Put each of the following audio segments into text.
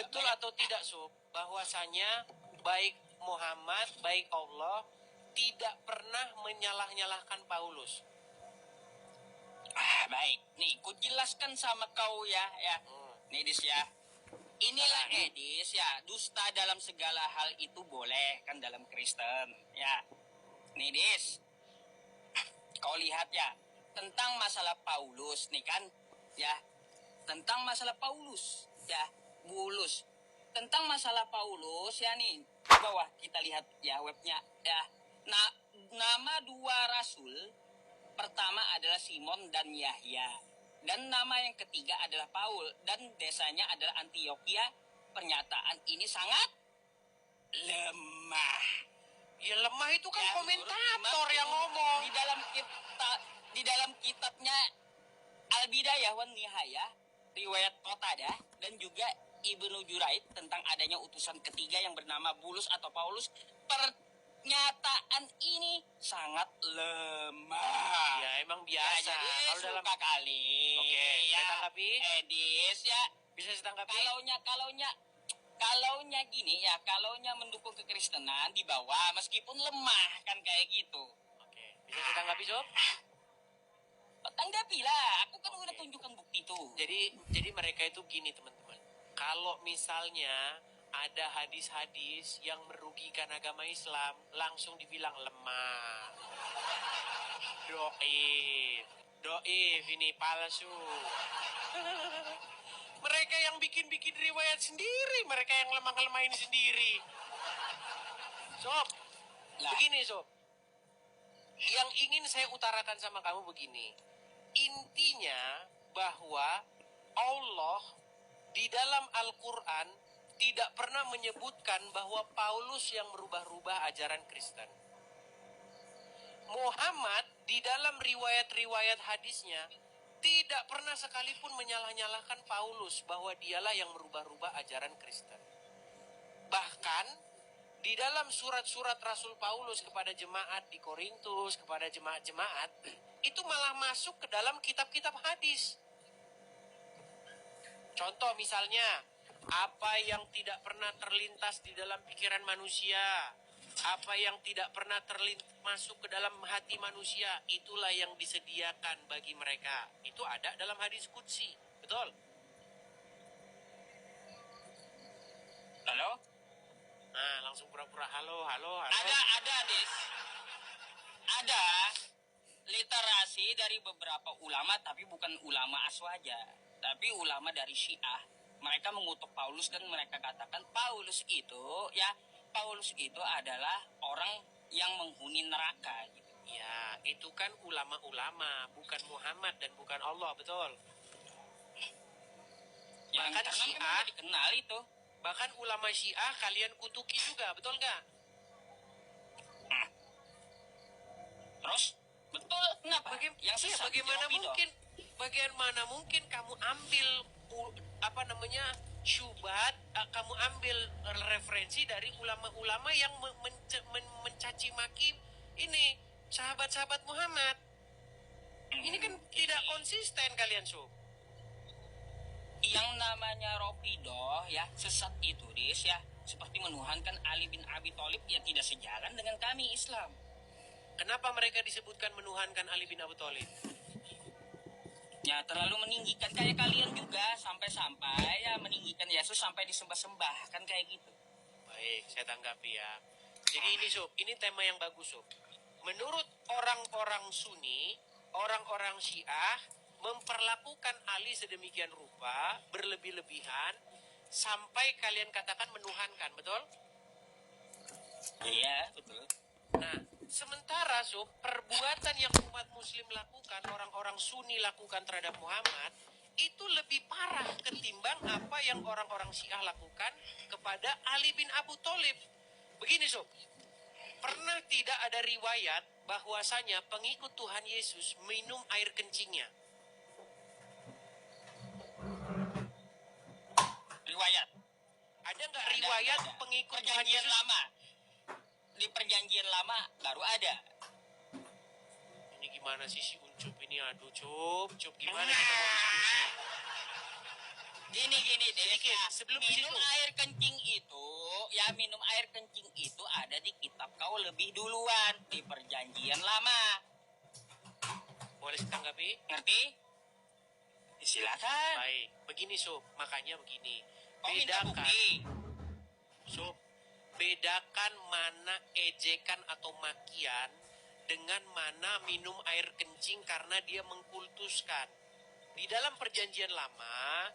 betul atau tidak, Sob, bahwasanya baik Muhammad, baik Allah tidak pernah menyalah-nyalahkan Paulus? Baik, nih ku jelaskan sama kau ya. Nih Dis ya. Inilah Dis ya, dusta dalam segala hal itu boleh kan dalam Kristen ya. Nih Dis, kau lihat ya tentang masalah Paulus nih kan ya, tentang masalah Paulus ya, Bulus. Tentang masalah Paulus ya nih, di bawah kita lihat ya webnya ya. Nah, nama dua rasul pertama adalah Simon dan Yahya. Dan nama yang ketiga adalah Paul. Dan desanya adalah Antioquia. Pernyataan ini sangat lemah. Ya lemah itu kan ya, komentator yang ngomong. Di dalam kitabnya Al-Bidayah wan Nihayah, riwayat Qatadah dan juga Ibnu Juraid tentang adanya utusan ketiga yang bernama Bulus atau Paulus, pernyataan ini sangat lemah. Ya emang biasa. Ya, jadi kalau dalam kali. Oke, ya, saya tanggapi. Edis ya. Bisa saya tanggapi? Kalaunya gini ya, kalaunya mendukung kekristenan di bawah meskipun lemah kan kayak gitu. Oke, bisa saya tanggapi, Sob? Tanggapi lah, aku kan udah tunjukkan bukti itu. Jadi mereka itu gini teman-teman. Kalau misalnya ada hadis-hadis yang merugikan agama Islam, langsung dibilang lemah. Doif ini palsu. Mereka yang bikin riwayat sendiri, mereka yang lemah-lemahin sendiri. Sob, begini Sob. Yang ingin saya utarakan sama kamu begini. Intinya bahwa Allah di dalam Al-Quran tidak pernah menyebutkan bahwa Paulus yang merubah-rubah ajaran Kristen. Muhammad di dalam riwayat-riwayat hadisnya tidak pernah sekalipun menyalah-nyalahkan Paulus bahwa dialah yang merubah-rubah ajaran Kristen. Bahkan di dalam surat-surat Rasul Paulus kepada jemaat di Korintus, kepada jemaat-jemaat, itu malah masuk ke dalam kitab-kitab hadis. Contoh misalnya, apa yang tidak pernah terlintas di dalam pikiran manusia, apa yang tidak pernah masuk ke dalam hati manusia, itulah yang disediakan bagi mereka. Itu ada dalam hadis qudsi, betul? Halo? Nah, langsung pura-pura halo. Ada, Dis. Ada literasi dari beberapa ulama, tapi bukan ulama aswaja, tapi ulama dari Syiah. Mereka mengutuk Paulus dan mereka katakan Paulus itu adalah orang yang menghuni neraka gitu. Ya, itu kan ulama-ulama, bukan Muhammad dan bukan Allah, betul? Bahkan Syiah dikenal itu. Bahkan ulama Syiah kalian kutuki juga, betul nggak? Terus? Betul, kenapa? Bagaimana mungkin kamu ambil syubhat, kamu ambil referensi dari ulama-ulama yang mencaci maki ini sahabat-sahabat Muhammad. Ini kan tidak konsisten kalian, Sob. Yang namanya Rafidah ya, sesat itu Dis ya, seperti menuhankan Ali bin Abi Thalib yang tidak sejalan dengan kami Islam. Kenapa mereka disebutkan menuhankan Ali bin Abi Thalib? Ya terlalu meninggikan kayak kalian juga, sampai-sampai ya meninggikan Yesus sampai disembah-sembah kan kayak gitu. Baik, saya tanggapi ya. Jadi ini Sob, ini tema yang bagus Sob. Menurut orang-orang Sunni, orang-orang Syiah memperlakukan Ali sedemikian rupa, berlebih-lebihan, sampai kalian katakan menuhankan, betul? Iya, betul. Nah, sementara Sob, perbuatan yang umat muslim lakukan, orang-orang Sunni lakukan terhadap Muhammad, itu lebih parah ketimbang apa yang orang-orang Syiah lakukan kepada Ali bin Abi Thalib. Begini Sob, pernah tidak ada riwayat bahwasanya pengikut Tuhan Yesus minum air kencingnya? Riwayat. Ada nggak riwayat pengikut Tuhan Yesus? Lama. Di perjanjian lama baru ada. Ini gimana sih si Uncup ini? Aduh, Cup gimana kita mau diskusi? Gini deh, Sedikit, ya. sebelum minum situ. air kencing itu, ya minum air kencing itu ada di kitab kau lebih duluan di perjanjian lama. Boleh ditanggapi? Ngerti? Silakan. Baik, begini Sob, makanya begini. Kau minta Bedakan, bukti. Sob, bedakan mana ejekan atau makian dengan mana minum air kencing karena dia mengkultuskan. Di dalam perjanjian lama,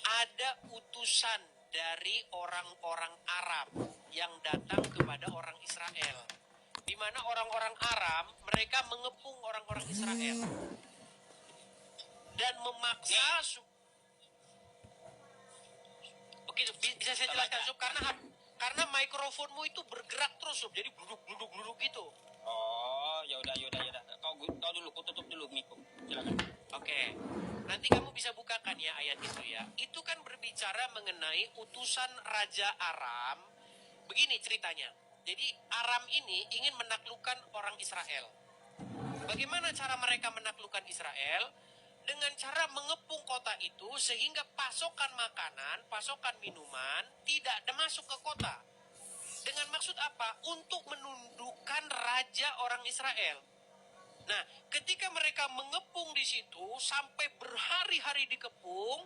ada utusan dari orang-orang Arab yang datang kepada orang Israel. Di mana orang-orang Arab, mereka mengepung orang-orang Israel. Dan memaksa... Oke, bisa saya jelaskan, Sob? Karena mikrofonmu itu bergerak terus, Sob. Jadi gluduk gitu. Oh, ya udah. Kau dulu, kau tutup dulu miku. Silakan. Oke. Nanti kamu bisa bukakan ya ayat itu ya. Itu kan berbicara mengenai utusan Raja Aram. Begini ceritanya. Jadi Aram ini ingin menaklukkan orang Israel. Bagaimana cara mereka menaklukkan Israel? Dengan cara mengepung kota itu sehingga pasokan makanan, pasokan minuman tidak masuk ke kota. Dengan maksud apa? Untuk menundukkan raja orang Israel. Nah, ketika mereka mengepung di situ sampai berhari-hari dikepung,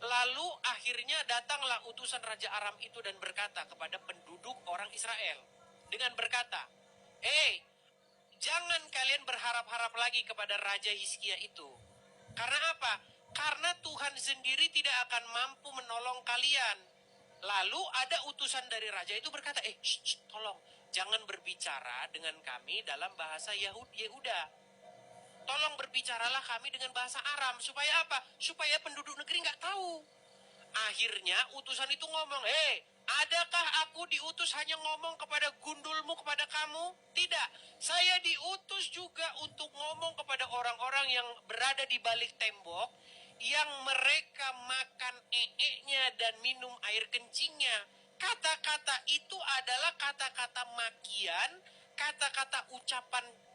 lalu akhirnya datanglah utusan Raja Aram itu dan berkata kepada penduduk orang Israel dengan berkata, jangan kalian berharap-harap lagi kepada Raja Hizkia itu. Karena apa? Karena Tuhan sendiri tidak akan mampu menolong kalian. Lalu ada utusan dari raja itu berkata, tolong jangan berbicara dengan kami dalam bahasa Yehuda. Tolong berbicaralah kami dengan bahasa Aram. Supaya apa? Supaya penduduk negeri nggak tahu. Akhirnya utusan itu ngomong, adakah aku diutus hanya ngomong kepada gundulmu, kepada kamu? Tidak, saya diutus juga untuk ngomong kepada orang-orang yang berada di balik tembok, yang mereka makan nya dan minum air kencingnya. Kata-kata itu adalah kata-kata makian, kata-kata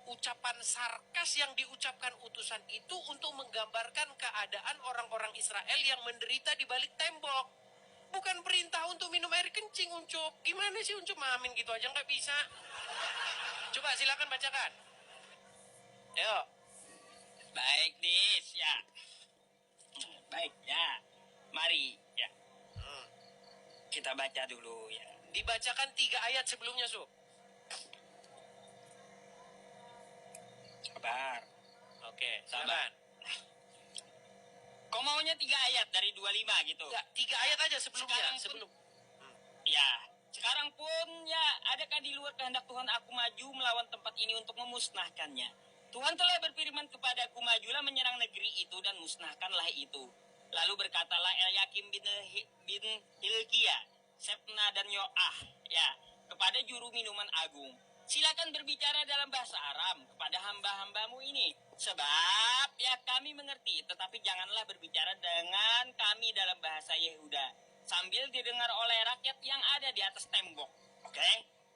ucapan sarkas yang diucapkan utusan itu untuk menggambarkan keadaan orang-orang Israel yang menderita di balik tembok. Bukan perintah untuk minum air kencing, Uncup. Gimana sih Uncup mamin gitu aja nggak bisa? Coba silakan bacakan. Ayo. Baik, Dis, ya. Baik, ya. Mari, ya. Kita baca dulu, ya. Dibacakan 3 ayat sebelumnya, Sob. Sabar. Oke, Sabar. silakan. Kau maunya 3 ayat dari 25 gitu? Enggak, 3 ayat aja sebelumnya. Ya, sekarang pun ya, adakah di luar kehendak Tuhan aku maju melawan tempat ini untuk memusnahkannya? Tuhan telah berfirman kepadaku, majulah menyerang negeri itu dan musnahkanlah itu. Lalu berkatalah Elyakim bin Hilkia, Sepna dan Yoah, ya, kepada juru minuman agung, silakan berbicara dalam bahasa Aram kepada hamba-hambamu ini. Sebab ya kami mengerti, tetapi janganlah berbicara dengan kami dalam bahasa Yehuda, sambil didengar oleh rakyat yang ada di atas tembok. Oke?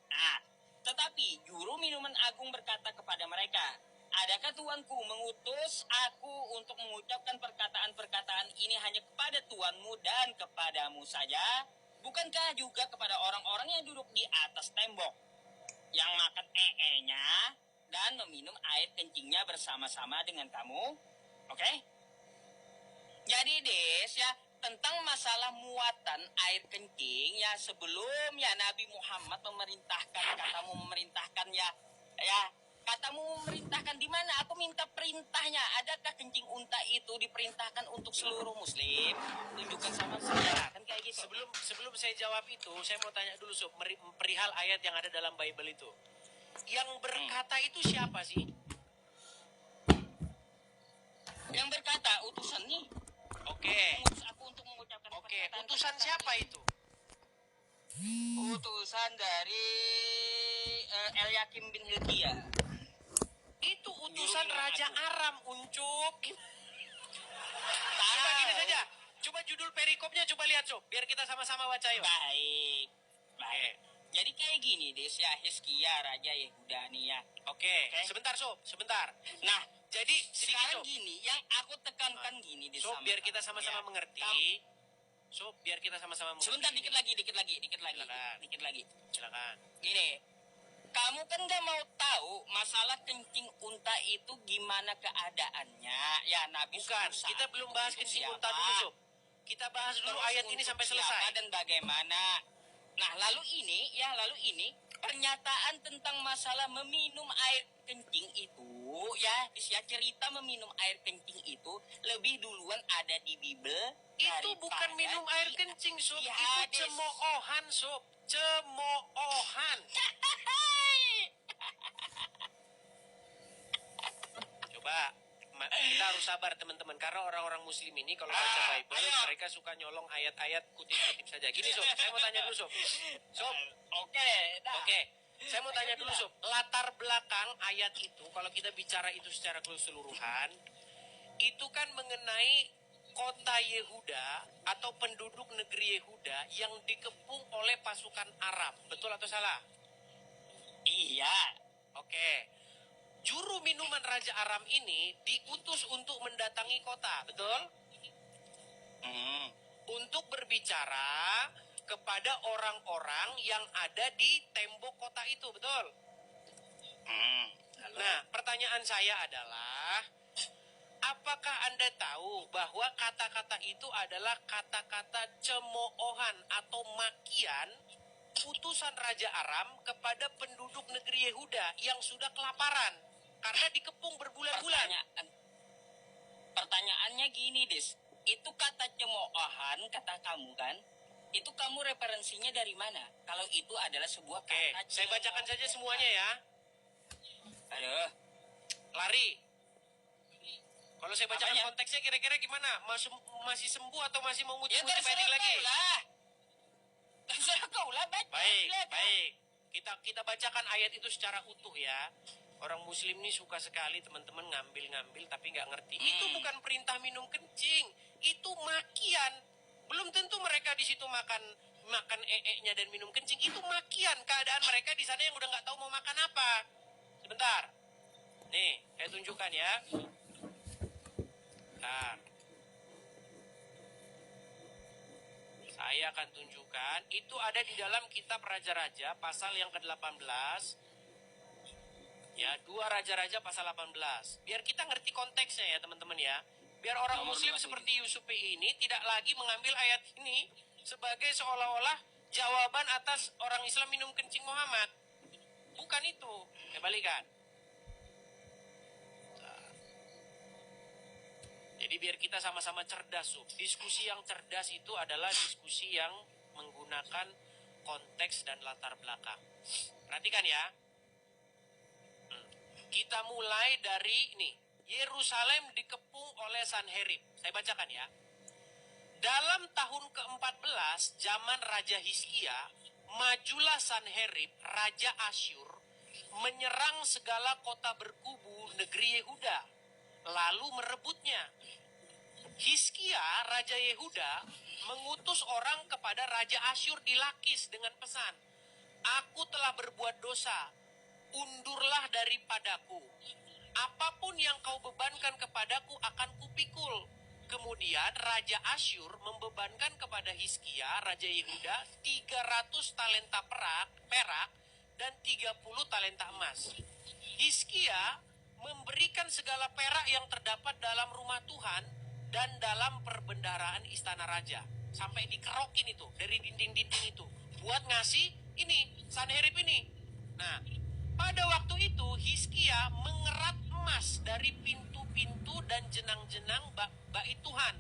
Nah, tetapi juru minuman agung berkata kepada mereka, adakah tuanku mengutus aku untuk mengucapkan perkataan-perkataan ini hanya kepada tuanmu dan kepadamu saja? Bukankah juga kepada orang-orang yang duduk di atas tembok, yang makan nya dan meminum air kencingnya bersama-sama dengan kamu? Oke? Jadi Des, ya, tentang masalah muatan air kencing, ya, sebelum ya Nabi Muhammad memerintahkan ya katamu memerintahkan di mana? Aku minta perintahnya. Adakah kencing unta itu diperintahkan untuk seluruh muslim? Tunjukkan sama saya, kan kayak gitu. Sebelum saya jawab itu, saya mau tanya dulu, Sob, perihal ayat yang ada dalam Bible itu. Yang berkata itu siapa sih? Yang berkata utusan nih. Oke. Mengutus aku untuk mengucapkan perkataan. Utusan siapa itu? Utusan dari Elyakim bin Hilkia. Itu utusan Raja Aram, Uncup. Coba gini saja. Coba judul perikopnya coba lihat, Sob. Biar kita sama-sama baca yuk. Baik. Jadi kayak gini deh, ya, Hizkia Raja Yehuda nih ya. Oke. Sebentar, Sob. Sebentar. Nah, jadi sedikit, sekarang Sob. gini, yang aku tekankan gini di Sob, biar kita sama-sama mengerti. Sob, biar kita sama-sama Sebentar, mengerti. dikit lagi. Silakan. Gini, kamu kan nggak mau tahu masalah kencing unta itu gimana keadaannya. Ya, Nabi Bukan, suruh kita belum bahas untuk kencing siapa, unta dulu, Sob. Kita bahas dulu terus ayat ini untuk sampai siapa selesai. dan bagaimana. Nah, lalu ini pernyataan tentang masalah meminum air kencing itu, ya, cerita meminum air kencing itu lebih duluan ada di Bible. Itu bukan minum air kencing, Sob. Itu cemoohan, Sob. Cemoohan. Coba, kita harus sabar teman-teman. Karena orang-orang muslim ini kalau baca Bible, mereka suka nyolong ayat-ayat kutip-kutip saja. Gini, Sob, saya mau tanya dulu, Sob. Sob, Oke. saya mau tanya dulu, Sob. Latar belakang ayat itu, kalau kita bicara itu secara keseluruhan, itu kan mengenai kota Yehuda atau penduduk negeri Yehuda yang dikepung oleh pasukan Aram. Betul atau salah? Iya. Oke. Juru minuman Raja Aram ini diutus untuk mendatangi kota, betul? Untuk berbicara kepada orang-orang yang ada di tembok kota itu, betul? Nah, pertanyaan saya adalah, apakah Anda tahu bahwa kata-kata itu adalah kata-kata cemoohan atau makian utusan Raja Aram kepada penduduk negeri Yehuda yang sudah kelaparan karena dikepung berbulan-bulan? Pertanyaannya gini, Des. Itu kata cemoohan, kata kamu kan? Itu kamu referensinya dari mana? Kalau itu adalah sebuah kata Saya bacakan saja semuanya ya. Aduh. Lari. Kalau saya bacakan Apanya? konteksnya kira-kira gimana? Masih sembuh atau masih mau Ya ngutip-ngutip ayat terserah lagi? kau lah. Terserah kau lah, baca. Baik. Kita bacakan ayat itu secara utuh ya. Orang muslim ini suka sekali teman-teman ngambil-ngambil tapi nggak ngerti. Itu bukan perintah minum kencing. Itu makian. Belum tentu mereka di situ makan ee-nya dan minum kencing. Itu makian. Keadaan mereka di sana yang udah nggak tahu mau makan apa. Sebentar. Nih, saya tunjukkan ya. Bentar. Saya akan tunjukkan. Itu ada di dalam kitab Raja-Raja pasal yang ke-18. Ya, 2 Raja-Raja pasal 18. Biar kita ngerti konteksnya ya teman-teman ya. Biar orang muslim seperti Yusuf ini tidak lagi mengambil ayat ini sebagai seolah-olah jawaban atas orang Islam minum kencing Muhammad. Bukan itu. Balikan. Jadi biar kita sama-sama cerdas, Sob. Diskusi yang cerdas itu adalah diskusi yang menggunakan konteks dan latar belakang. Perhatikan ya. Kita mulai dari ini. Yerusalem dikepung oleh Sanherib. Saya bacakan ya. Dalam tahun ke-14 zaman Raja Hizkia, majulah Sanherib, Raja Asyur, menyerang segala kota berkubu negeri Yehuda, lalu merebutnya. Hizkia, Raja Yehuda, mengutus orang kepada Raja Asyur di Lakis dengan pesan, "Aku telah berbuat dosa, undurlah daripadaku. Apapun yang kau bebankan kepadaku akan kupikul." Kemudian Raja Asyur membebankan kepada Hizkia, Raja Yehuda, 300 talenta perak dan 30 talenta emas. Hizkia memberikan segala perak yang terdapat dalam rumah Tuhan dan dalam perbendaharaan istana raja. Sampai dikerokin itu, dari dinding-dinding itu. Buat ngasih ini, Sanherib ini. Nah, pada waktu itu Hizkia mengerat emas dari pintu-pintu dan jenang-jenang bait Tuhan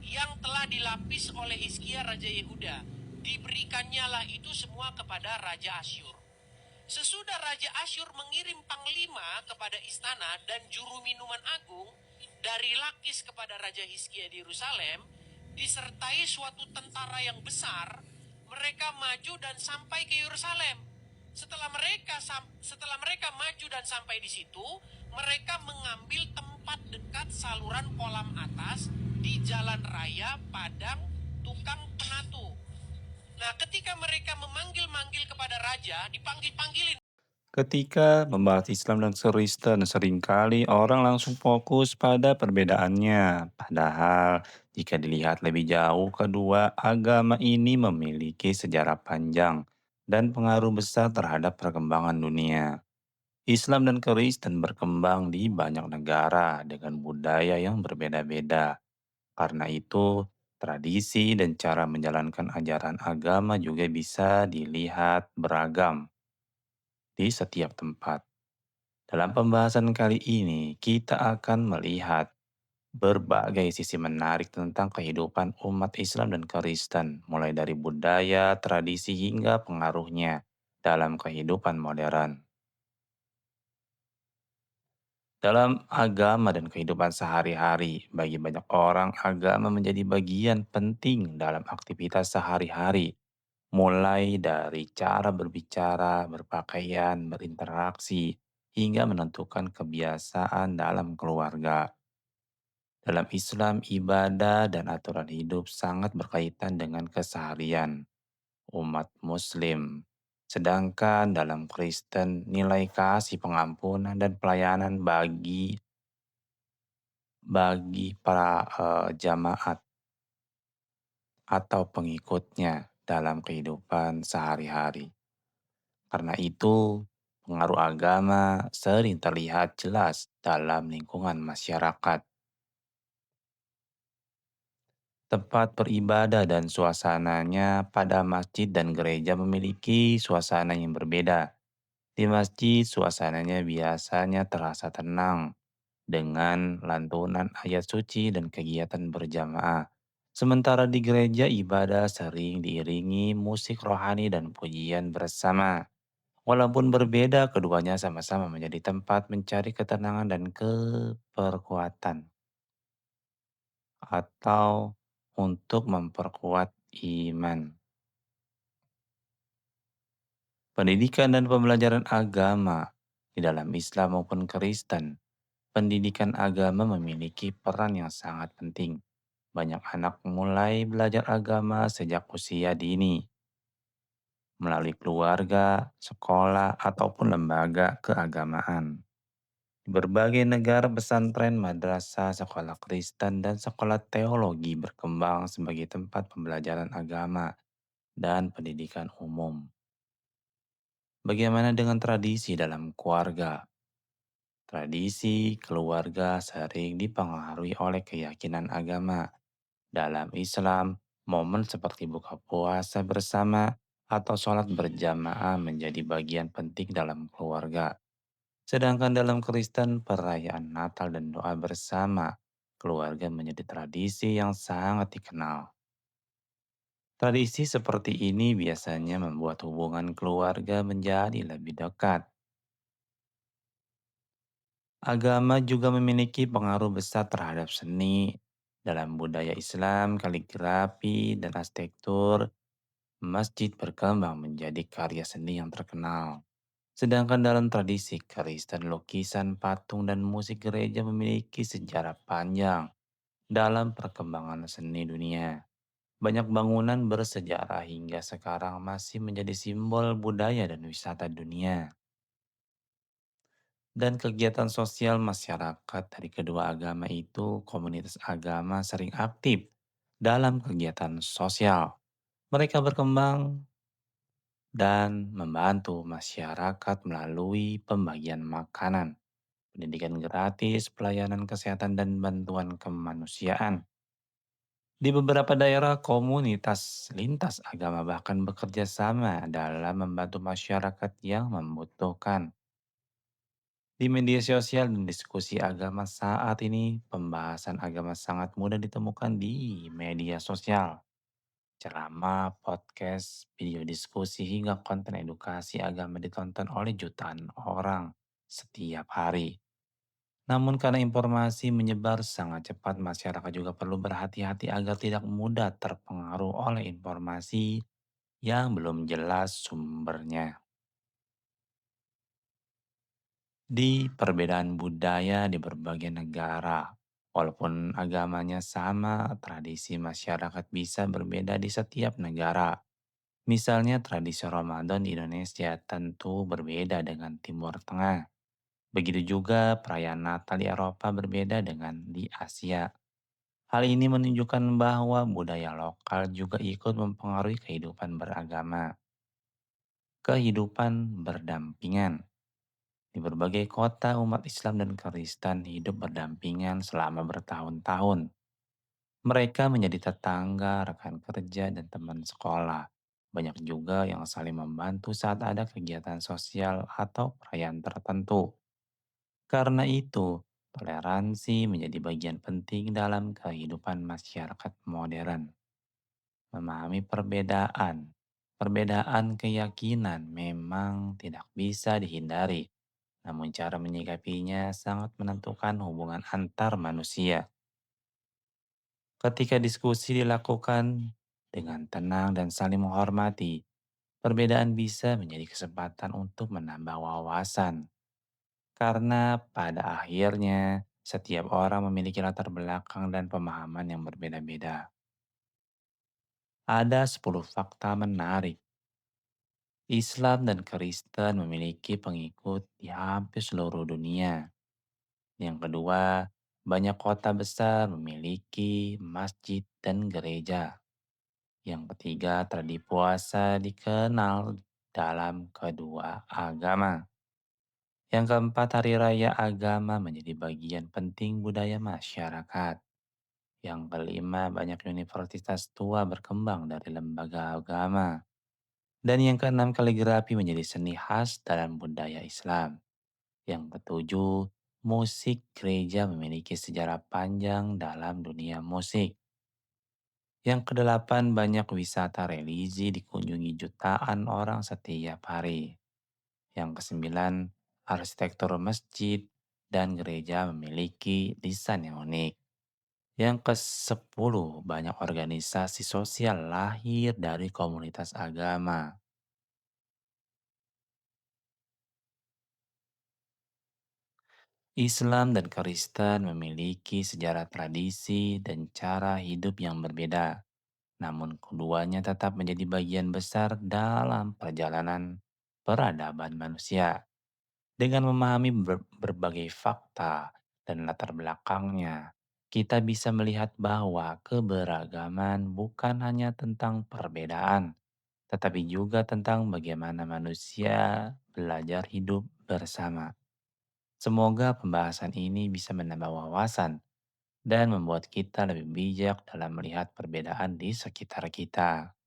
yang telah dilapis oleh Hizkia Raja Yehuda. Diberikannya lah itu semua kepada Raja Asyur. Sesudah Raja Asyur mengirim panglima kepada istana dan juru minuman agung dari Lakis kepada Raja Hizkia di Yerusalem, disertai suatu tentara yang besar, mereka maju dan sampai ke Yerusalem. Setelah mereka maju dan sampai di situ, mereka mengambil tempat dekat saluran kolam atas di jalan raya Padang Tukang Penatu. Nah, ketika mereka memanggil-manggil kepada raja, dipanggil-panggilin. Ketika membahas Islam dan Kristen, seringkali orang langsung fokus pada perbedaannya. Padahal, jika dilihat lebih jauh, kedua agama ini memiliki sejarah panjang dan pengaruh besar terhadap perkembangan dunia. Islam dan Kristen berkembang di banyak negara dengan budaya yang berbeda-beda. Karena itu, tradisi dan cara menjalankan ajaran agama juga bisa dilihat beragam di setiap tempat. Dalam pembahasan kali ini, kita akan melihat berbagai sisi menarik tentang kehidupan umat Islam dan Kristen, mulai dari budaya, tradisi, hingga pengaruhnya dalam kehidupan modern. Dalam agama dan kehidupan sehari-hari, bagi banyak orang, agama menjadi bagian penting dalam aktivitas sehari-hari, mulai dari cara berbicara, berpakaian, berinteraksi, hingga menentukan kebiasaan dalam keluarga. Dalam Islam, ibadah dan aturan hidup sangat berkaitan dengan keseharian umat Muslim. Sedangkan dalam Kristen, nilai kasih, pengampunan, dan pelayanan bagi para jamaat atau pengikutnya dalam kehidupan sehari-hari. Karena itu, pengaruh agama sering terlihat jelas dalam lingkungan masyarakat. Tempat beribadah dan suasananya pada masjid dan gereja memiliki suasana yang berbeda. Di masjid, suasananya biasanya terasa tenang dengan lantunan ayat suci dan kegiatan berjamaah. Sementara di gereja, ibadah sering diiringi musik rohani dan pujian bersama. Walaupun berbeda, keduanya sama-sama menjadi tempat mencari ketenangan dan keperkuatan atau untuk memperkuat iman. Pendidikan dan pembelajaran agama di dalam Islam maupun Kristen. Pendidikan agama memiliki peran yang sangat penting. Banyak anak mulai belajar agama sejak usia dini, melalui keluarga, sekolah, ataupun lembaga keagamaan. Di berbagai negara, pesantren, madrasah, sekolah Kristen, dan sekolah teologi berkembang sebagai tempat pembelajaran agama dan pendidikan umum. Bagaimana dengan tradisi dalam keluarga? Tradisi keluarga sering dipengaruhi oleh keyakinan agama. Dalam Islam, momen seperti buka puasa bersama atau sholat berjamaah menjadi bagian penting dalam keluarga. Sedangkan dalam Kristen, perayaan Natal dan doa bersama keluarga menjadi tradisi yang sangat dikenal. Tradisi seperti ini biasanya membuat hubungan keluarga menjadi lebih dekat. Agama juga memiliki pengaruh besar terhadap seni. Dalam budaya Islam, kaligrafi, dan arsitektur, masjid berkembang menjadi karya seni yang terkenal. Sedangkan dalam tradisi Kristen, lukisan, patung, dan musik gereja memiliki sejarah panjang dalam perkembangan seni dunia. Banyak bangunan bersejarah hingga sekarang masih menjadi simbol budaya dan wisata dunia. Dan kegiatan sosial masyarakat dari kedua agama itu, komunitas agama sering aktif dalam kegiatan sosial. Mereka berkembang dan membantu masyarakat melalui pembagian makanan, pendidikan gratis, pelayanan kesehatan, dan bantuan kemanusiaan. Di beberapa daerah, komunitas lintas agama bahkan bekerja sama dalam membantu masyarakat yang membutuhkan. Di media sosial dan diskusi agama saat ini, pembahasan agama sangat mudah ditemukan di media sosial. Ceramah, podcast, video diskusi, hingga konten edukasi agama ditonton oleh jutaan orang setiap hari. Namun karena informasi menyebar sangat cepat, masyarakat juga perlu berhati-hati agar tidak mudah terpengaruh oleh informasi yang belum jelas sumbernya. Di perbedaan budaya di berbagai negara. Walaupun agamanya sama, tradisi masyarakat bisa berbeda di setiap negara. Misalnya tradisi Ramadan di Indonesia tentu berbeda dengan Timur Tengah. Begitu juga perayaan Natal di Eropa berbeda dengan di Asia. Hal ini menunjukkan bahwa budaya lokal juga ikut mempengaruhi kehidupan berdampingan. Di berbagai kota, umat Islam dan Kristen hidup berdampingan selama bertahun-tahun. Mereka menjadi tetangga, rekan kerja, dan teman sekolah. Banyak juga yang saling membantu saat ada kegiatan sosial atau perayaan tertentu. Karena itu, toleransi menjadi bagian penting dalam kehidupan masyarakat modern. Memahami perbedaan keyakinan memang tidak bisa dihindari, namun cara menyikapinya sangat menentukan hubungan antar manusia. Ketika diskusi dilakukan dengan tenang dan saling menghormati, perbedaan bisa menjadi kesempatan untuk menambah wawasan. Karena pada akhirnya, setiap orang memiliki latar belakang dan pemahaman yang berbeda-beda. Ada 10 fakta menarik. Islam dan Kristen memiliki pengikut di hampir seluruh dunia. Yang kedua, banyak kota besar memiliki masjid dan gereja. Yang ketiga, tradisi puasa dikenal dalam kedua agama. Yang keempat, hari raya agama menjadi bagian penting budaya masyarakat. Yang kelima, banyak universitas tua berkembang dari lembaga agama. Dan yang keenam, kaligrafi menjadi seni khas dalam budaya Islam. Yang ketujuh, musik gereja memiliki sejarah panjang dalam dunia musik. Yang kedelapan, banyak wisata religi dikunjungi jutaan orang setiap hari. Yang kesembilan, arsitektur masjid dan gereja memiliki desain yang unik. Yang kesepuluh, banyak organisasi sosial lahir dari komunitas agama. Islam dan Kristen memiliki sejarah tradisi dan cara hidup yang berbeda. Namun keduanya tetap menjadi bagian besar dalam perjalanan peradaban manusia. Dengan memahami berbagai fakta dan latar belakangnya, kita bisa melihat bahwa keberagaman bukan hanya tentang perbedaan, tetapi juga tentang bagaimana manusia belajar hidup bersama. Semoga pembahasan ini bisa menambah wawasan dan membuat kita lebih bijak dalam melihat perbedaan di sekitar kita.